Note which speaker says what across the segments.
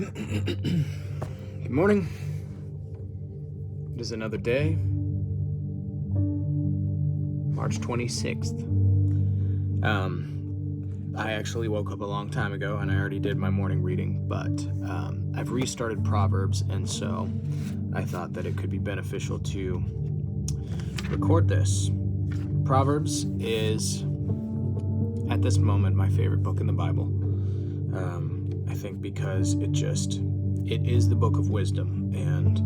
Speaker 1: Good morning. It is another day, March 26th. I actually woke up a long time ago and I already did my morning reading, but I've restarted Proverbs, and so I thought that it could be beneficial to record this. Proverbs is, at this moment, my favorite book in the Bible. I think because it is the book of wisdom, and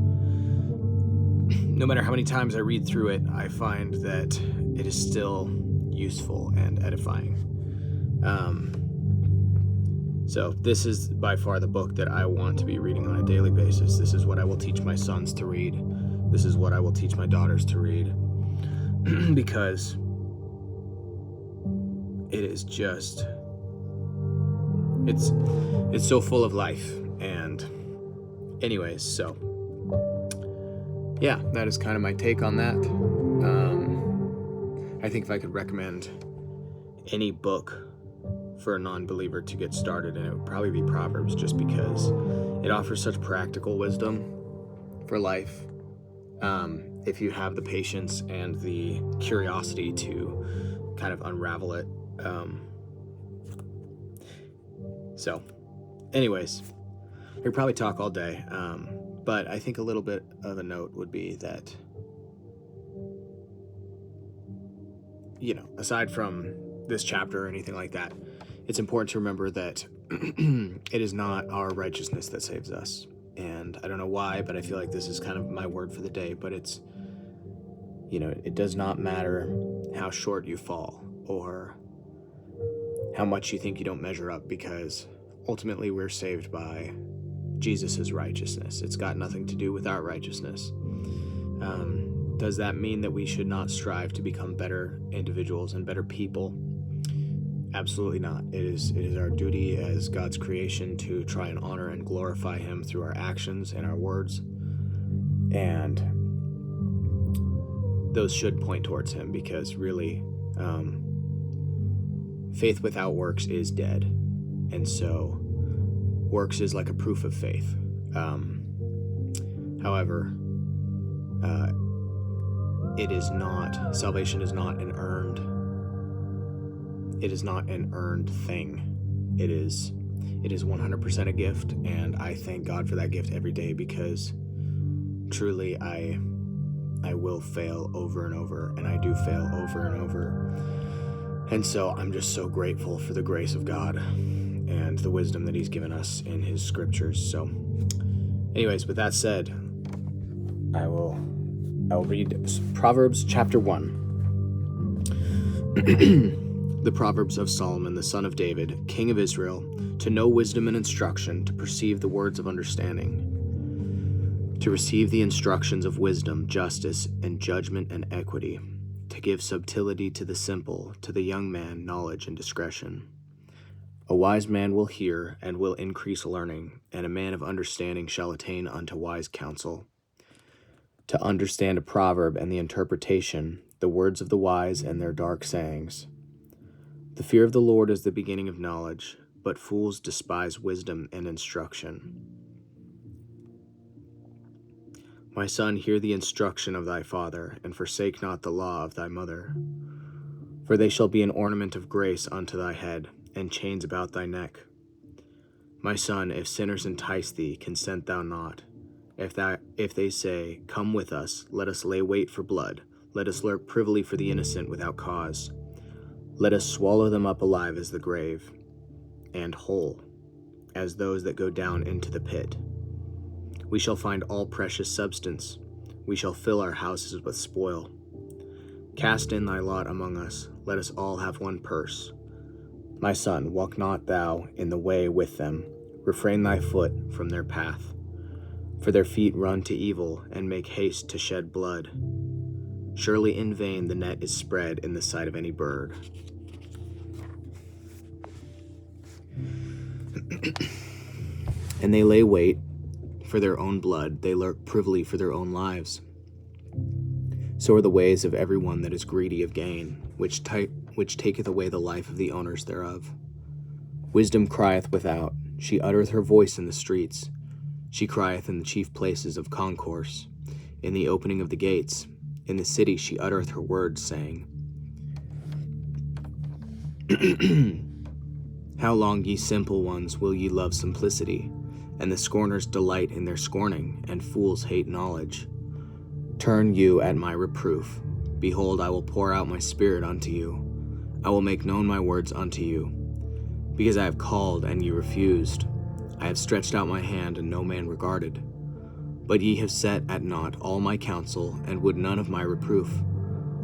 Speaker 1: no matter how many times I read through it, I find that it is still useful and edifying. So this is by far the book that I want to be reading on a daily basis. This is what I will teach my sons to read. This is what I will teach my daughters to read, because it is just, it's so full of life. And anyways, so yeah, that is kind of my take on that. I think if I could recommend any book for a non-believer to get started, and it would probably be Proverbs, just because it offers such practical wisdom for life. If you have the patience and the curiosity to kind of unravel it. So anyways, I could probably talk all day, but I think a little bit of a note would be that, aside from this chapter or anything like that, it's important to remember that it is not our righteousness that saves us. And I don't know why, but I feel like this is kind of my word for the day, but it's, it does not matter how short you fall or how much you think you don't measure up, because ultimately we're saved by Jesus' righteousness. It's got nothing to do with our righteousness. Does that mean that we should not strive to become better individuals and better people? Absolutely not. It is our duty as God's creation to try and honor and glorify Him through our actions and our words. And those should point towards Him, because really, faith without works is dead. And so works is like a proof of faith. However, salvation is not an earned thing. It is 100% a gift, and I thank God for that gift every day, because truly I will fail over and over, and I do fail over and over. And so I'm just so grateful for the grace of God and the wisdom that He's given us in His scriptures. So anyways, with that said, I will read Proverbs chapter 1. The Proverbs of Solomon, the son of David, king of Israel, to know wisdom and instruction, to perceive the words of understanding, to receive the instructions of wisdom, justice, and judgment and equity, to give subtlety to the simple, to the young man knowledge and discretion. A wise man will hear and will increase learning, and a man of understanding shall attain unto wise counsel. To understand a proverb and the interpretation, the words of the wise and their dark sayings. The fear of the Lord is the beginning of knowledge, but fools despise wisdom and instruction. My son, hear the instruction of thy father, and forsake not the law of thy mother. For they shall be an ornament of grace unto thy head, and chains about thy neck. My son, if sinners entice thee, consent thou not. If they say, come with us, let us lay wait for blood, let us lurk privily for the innocent without cause. Let us swallow them up alive as the grave, and whole as those that go down into the pit. We shall find all precious substance. We shall fill our houses with spoil. Cast in thy lot among us. Let us all have one purse. My son, walk not thou in the way with them. Refrain thy foot from their path. For their feet run to evil, and make haste to shed blood. Surely in vain the net is spread in the sight of any bird. And they lay wait for their own blood, they lurk privily for their own lives. So are the ways of every one that is greedy of gain, which taketh away the life of the owners thereof. Wisdom crieth without, She uttereth her voice in the streets. She crieth in the chief places of concourse, in the opening of the gates. In the city she uttereth her words, saying, How long, ye simple ones, will ye love simplicity? And the scorners delight in their scorning, and fools hate knowledge. Turn you at my reproof. Behold, I will pour out my spirit unto you. I will make known my words unto you. Because I have called, and ye refused. I have stretched out my hand, and no man regarded. But ye have set at naught all my counsel, and would none of my reproof.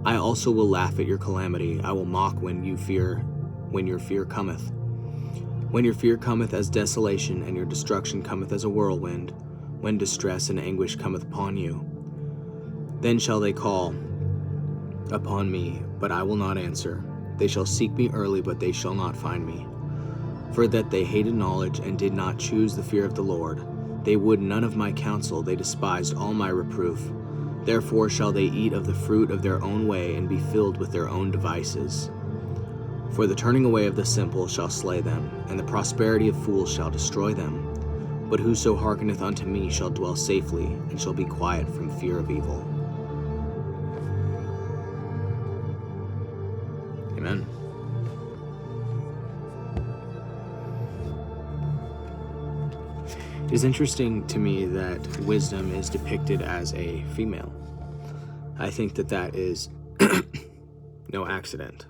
Speaker 1: I also will laugh at your calamity. I will mock when your fear cometh. When your fear cometh as desolation, and your destruction cometh as a whirlwind, when distress and anguish cometh upon you. Then shall they call upon me, but I will not answer. They shall seek me early, but they shall not find me. For that they hated knowledge, and did not choose the fear of the Lord. They would none of my counsel, they despised all my reproof. Therefore shall they eat of the fruit of their own way, and be filled with their own devices. For the turning away of the simple shall slay them, and the prosperity of fools shall destroy them. But whoso hearkeneth unto me shall dwell safely, and shall be quiet from fear of evil. Amen. It is interesting to me that wisdom is depicted as a female. I think that is no accident.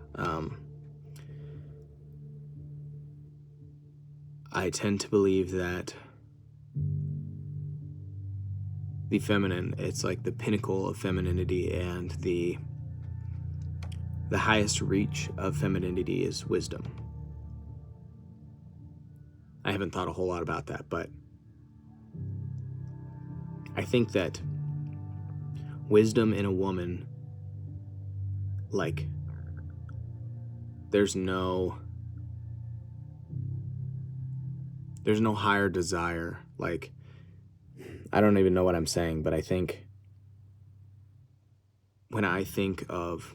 Speaker 1: I tend to believe that the feminine, it's like the pinnacle of femininity, and the highest reach of femininity is wisdom. I haven't thought a whole lot about that, but I think that wisdom in a woman, like, there's no higher desire. Like, I don't even know what I'm saying, but I think when I think of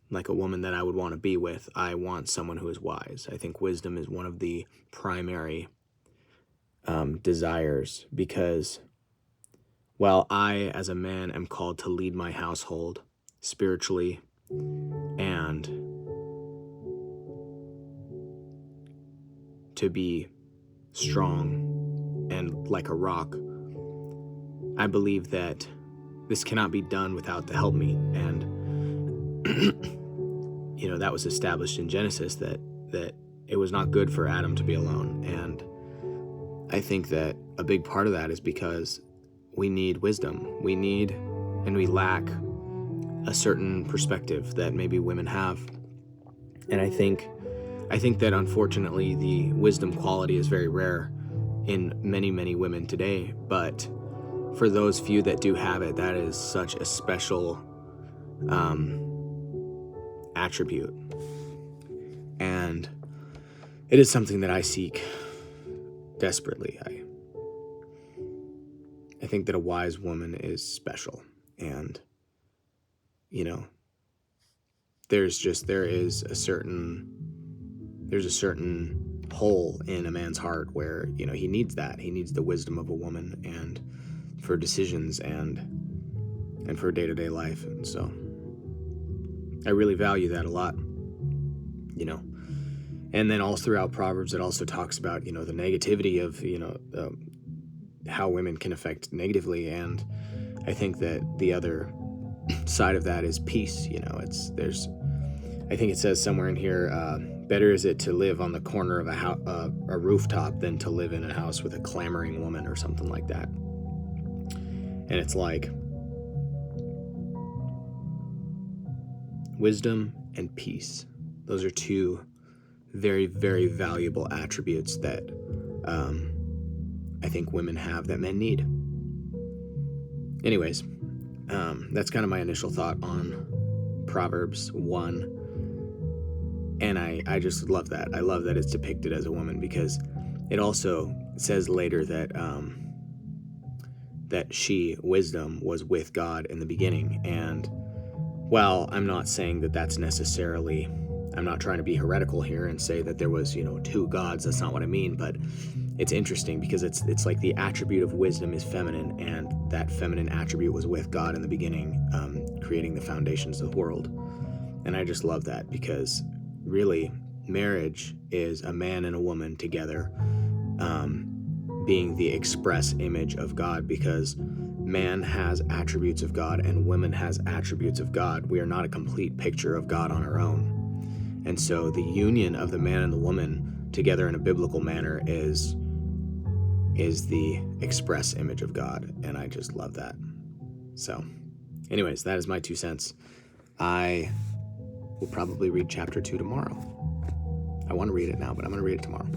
Speaker 1: like a woman that I would want to be with, I want someone who is wise. I think wisdom is one of the primary desires, because while I, as a man, am called to lead my household spiritually and to be strong and like a rock, I believe that this cannot be done without the helpmeet. And that was established in Genesis, that it was not good for Adam to be alone. And I think that a big part of that is because we need wisdom. We need, and we lack, a certain perspective that maybe women have. And I think that unfortunately the wisdom quality is very rare in many, many women today. But for those few that do have it, that is such a special attribute. And it is something that I seek desperately. I think that a wise woman is special. And, there's a certain hole in a man's heart where, he needs that. He needs the wisdom of a woman, and for decisions and for day-to-day life. And so I really value that a lot, And then all throughout Proverbs, it also talks about, the negativity of, how women can affect negatively. And I think that the other side of that is peace. I think it says somewhere in here, better is it to live on the corner of a rooftop than to live in a house with a clamoring woman, or something like that. And it's like wisdom and peace. Those are two very, very valuable attributes that I think women have that men need. Anyways, that's kind of my initial thought on Proverbs 1. And I just love that. I love that it's depicted as a woman, because it also says later that she, wisdom, was with God in the beginning. And while I'm not saying that that's necessarily I'm not trying to be heretical here and say that there was, two gods. That's not what I mean, but it's interesting because it's like the attribute of wisdom is feminine, and that feminine attribute was with God in the beginning, creating the foundations of the world. And I just love that, because really marriage is a man and a woman together, being the express image of God, because man has attributes of God and woman has attributes of God. We are not a complete picture of God on our own. And so the union of the man and the woman together in a biblical manner is the express image of God. And I just love that. So anyways, that is my 2 cents. I will probably read chapter 2 tomorrow. I want to read it now, but I'm going to read it tomorrow.